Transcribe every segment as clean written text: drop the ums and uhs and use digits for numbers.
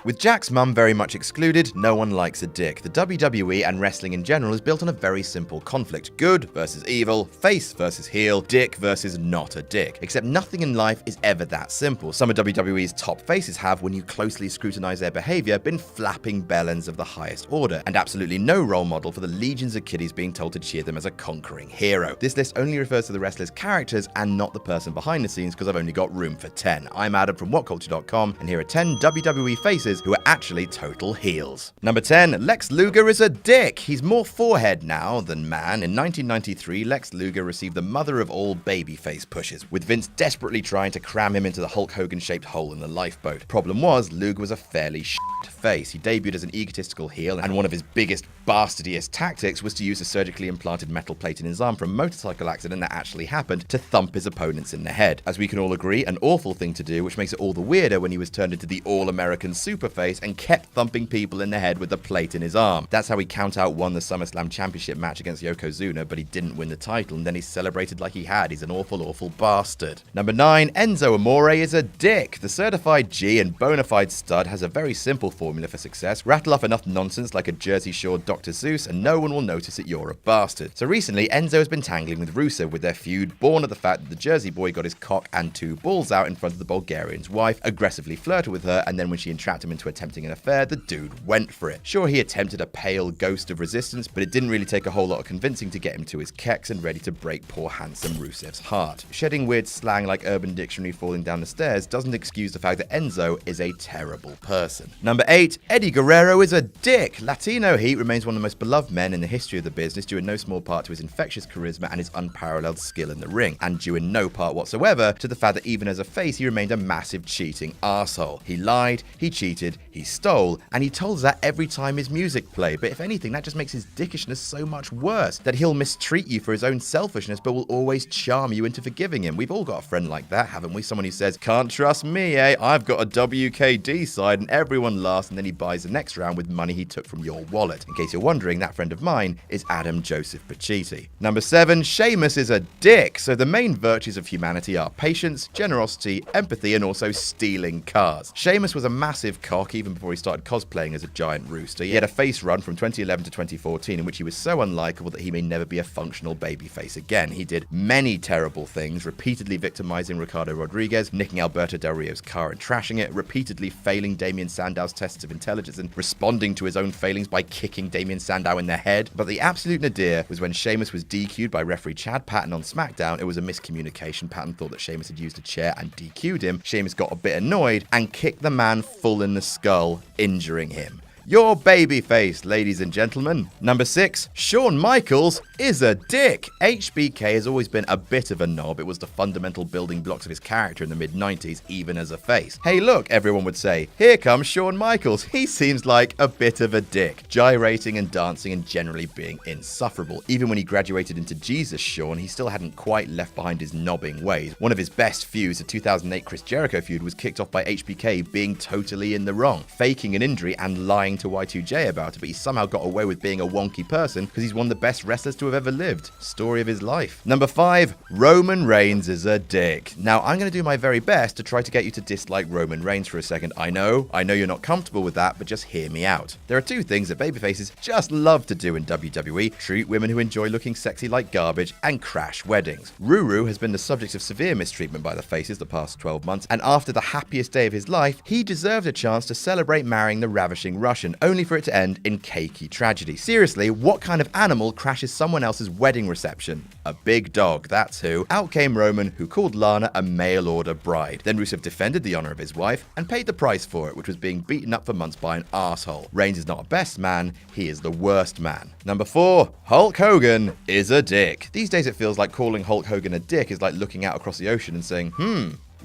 With Jack's mum very much excluded, no one likes a dick. The WWE and wrestling in general is built on a very simple conflict. Good versus evil, face versus heel, dick versus not a dick. Except nothing in life is ever that simple. Some of WWE's top faces have, when you closely scrutinize their behavior, been flapping bellends of the highest order, and absolutely no role model for the legions of kiddies being told to cheer them as a conquering hero. This list only refers to the wrestlers' characters and not the person behind the scenes, because I've only got room for 10. I'm Adam from WhatCulture.com, and here are 10 WWE faces who are actually total heels. Number 10. Lex Luger is a dick. He's more forehead now than man. In 1993, Lex Luger received the mother of all babyface pushes, with Vince desperately trying to cram him into the Hulk Hogan-shaped hole in the lifeboat. Problem was, Luger was a fairly face. He debuted as an egotistical heel, and one of his biggest, bastardiest tactics was to use a surgically implanted metal plate in his arm from a motorcycle accident that actually happened to thump his opponents in the head. As we can all agree, an awful thing to do, which makes it all the weirder when he was turned into the all-American superface and kept thumping people in the head with the plate in his arm. That's how he count-out won the SummerSlam Championship match against Yokozuna, but he didn't win the title, and then he celebrated like he had. He's an awful, awful bastard. Number 9. Enzo Amore is a dick. The certified G and bona fide stud has a very simple formula for success. Rattle off enough nonsense like a Jersey Shore Dr. Seuss and no one will notice that you're a bastard. So recently, Enzo has been tangling with Rusev with their feud, born of the fact that the Jersey boy got his cock and 2 balls out in front of the Bulgarian's wife, aggressively flirted with her, and then when she entrapped him into attempting an affair, the dude went for it. Sure, he attempted a pale ghost of resistance, but it didn't really take a whole lot of convincing to get him to his keks and ready to break poor handsome Rusev's heart. Shedding weird slang like Urban Dictionary falling down the stairs doesn't excuse the fact that Enzo is a terrible person. Number 8. Eddie Guerrero is a dick. Latino Heat remains one of the most beloved men in the history of the business, due in no small part to his infectious charisma and his unparalleled skill in the ring, and due in no part whatsoever to the fact that even as a face he remained a massive cheating arsehole. He lied, he cheated, he stole, and he told us that every time his music played, but if anything that just makes his dickishness so much worse, that he'll mistreat you for his own selfishness but will always charm you into forgiving him. We've all got a friend like that, haven't we? Someone who says, "Can't trust me, eh? I've got a WKD side," and everyone laughs, and then he buys the next round with money he took from your wallet. In case you're wondering, that friend of mine is Adam Joseph Pacitti. Number 7. Sheamus is a dick. So the main virtues of humanity are patience, generosity, empathy, and also stealing cars. Sheamus was a massive cock even before he started cosplaying as a giant rooster. He had a face run from 2011 to 2014 in which he was so unlikable that he may never be a functional babyface again. He did many terrible things, repeatedly victimizing Ricardo Rodriguez, nicking Alberto Del Rio's car and trashing it, repeatedly failing Damien Sandow's tests of intelligence and responding to his own failings by kicking Damien Sandow in the head. But the absolute nadir was when Sheamus was DQ'd by referee Chad Patton on SmackDown. It was a miscommunication. Patton thought that Sheamus had used a chair and DQ'd him. Sheamus got a bit annoyed and kicked the man full in the skull, injuring him. Your babyface, ladies and gentlemen. Number 6. Shawn Michaels is a dick. HBK has always been a bit of a knob. It was the fundamental building blocks of his character in the mid-90s, even as a face. Hey look, everyone would say, here comes Shawn Michaels. He seems like a bit of a dick, gyrating and dancing and generally being insufferable. Even when he graduated into Jesus Shawn, he still hadn't quite left behind his knobbing ways. One of his best feuds, the 2008 Chris Jericho feud, was kicked off by HBK being totally in the wrong, faking an injury and lying to Y2J about it, but he somehow got away with being a wonky person because he's one of the best wrestlers to have ever lived. Story of his life. Number 5. Roman Reigns is a dick. Now, I'm going to do my very best to try to get you to dislike Roman Reigns for a second. I know you're not comfortable with that, but just hear me out. There are 2 things that babyfaces just love to do in WWE: treat women who enjoy looking sexy like garbage and crash weddings. Ruru has been the subject of severe mistreatment by the faces the past 12 months, and after the happiest day of his life, he deserved a chance to celebrate marrying the ravishing Russian, only for it to end in cakey tragedy. Seriously, what kind of animal crashes someone else's wedding reception? A big dog, that's who. Out came Roman, who called Lana a mail-order bride. Then Rusev defended the honor of his wife and paid the price for it, which was being beaten up for months by an arsehole. Reigns is not a best man, he is the worst man. Number 4. Hulk Hogan is a dick. These days it feels like calling Hulk Hogan a dick is like looking out across the ocean and saying,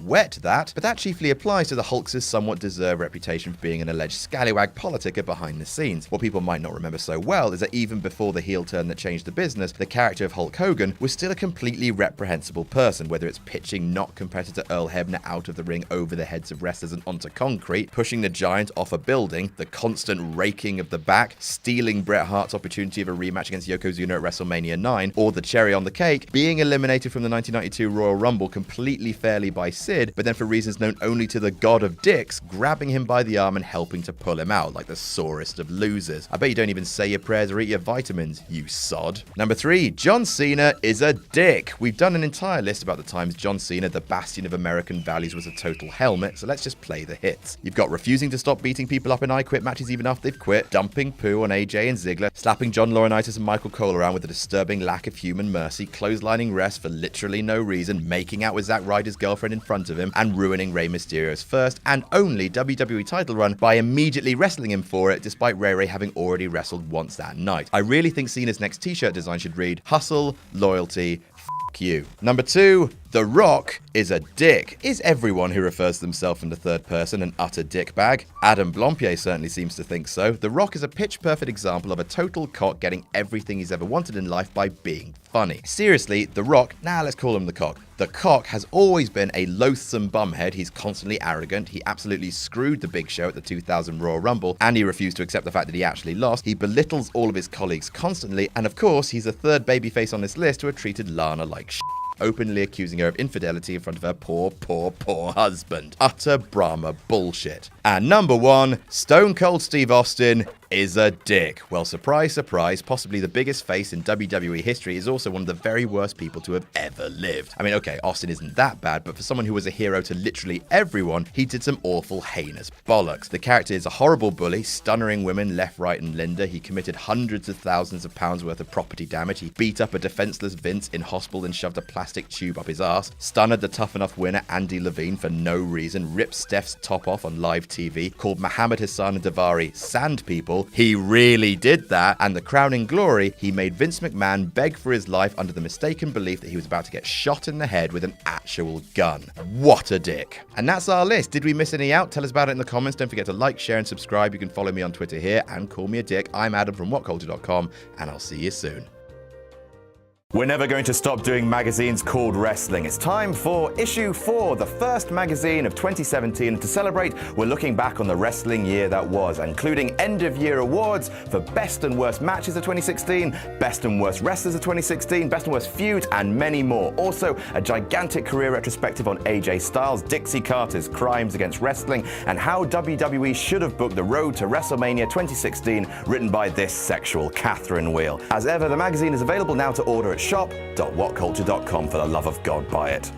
wet that, but that chiefly applies to the Hulk's somewhat deserved reputation for being an alleged scallywag politica behind the scenes. What people might not remember so well is that even before the heel turn that changed the business, the character of Hulk Hogan was still a completely reprehensible person, whether it's pitching not competitor Earl Hebner out of the ring over the heads of wrestlers and onto concrete, pushing the Giant off a building, the constant raking of the back, stealing Bret Hart's opportunity of a rematch against Yokozuna at WrestleMania 9, or the cherry on the cake, being eliminated from the 1992 Royal Rumble completely fairly by Sid, but then for reasons known only to the god of dicks, grabbing him by the arm and helping to pull him out like the sorest of losers. I bet you don't even say your prayers or eat your vitamins, you sod. Number 3, John Cena is a dick. We've done an entire list about the times John Cena, the bastion of American values, was a total helmet, so let's just play the hits. You've got refusing to stop beating people up in I Quit matches even after they've quit, dumping poo on AJ and Ziggler, slapping John Laurinaitis and Michael Cole around with a disturbing lack of human mercy, clotheslining refs for literally no reason, making out with Zack Ryder's girlfriend in front of him, and ruining Rey Mysterio's first and only WWE title run by immediately wrestling him for it, despite Ray having already wrestled once that night. I really think Cena's next t-shirt design should read, hustle, loyalty, f*** you. Number 2, The Rock is a dick. Is everyone who refers to themselves in the third person an utter dickbag? Adam Blompier certainly seems to think so. The Rock is a pitch-perfect example of a total cock getting everything he's ever wanted in life by being funny. Seriously, The Rock, let's call him the cock. The cock has always been a loathsome bumhead. He's constantly arrogant. He absolutely screwed the Big Show at the 2000 Royal Rumble, and he refused to accept the fact that he actually lost. He belittles all of his colleagues constantly, and of course, he's the third babyface on this list who had treated Lana like shit, openly accusing her of infidelity in front of her poor husband. Utter Brahma bullshit. And number 1, Stone Cold Steve Austin is a dick. Well, surprise, surprise, possibly the biggest face in WWE history is also one of the very worst people to have ever lived. I mean, okay, Austin isn't that bad, but for someone who was a hero to literally everyone, he did some awful, heinous bollocks. The character is a horrible bully, stunnering women left, right, and Linda. He committed hundreds of thousands of pounds worth of property damage. He beat up a defenseless Vince in hospital and shoved a plastic tube up his ass. Stunned the Tough Enough winner Andy Levine for no reason. Ripped Steph's top off on live TV. Called Muhammad Hassan and Davari sand people. He really did that, and the crowning glory, he made Vince McMahon beg for his life under the mistaken belief that he was about to get shot in the head with an actual gun. What a dick. And that's our list. Did we miss any out? Tell us about it in the comments. Don't forget to like, share, and subscribe. You can follow me on Twitter here and call me a dick. I'm Adam from WhatCulture.com, and I'll see you soon. We're never going to stop doing magazines called wrestling. It's time for issue 4, the first magazine of 2017. And to celebrate, we're looking back on the wrestling year that was, including end-of-year awards for best and worst matches of 2016, best and worst wrestlers of 2016, best and worst feuds, and many more. Also, a gigantic career retrospective on AJ Styles, Dixie Carter's crimes against wrestling, and how WWE should have booked the road to WrestleMania 2016, written by this sexual Catherine Wheel. As ever, the magazine is available now to order at shop.whatculture.com. For the love of God, buy it.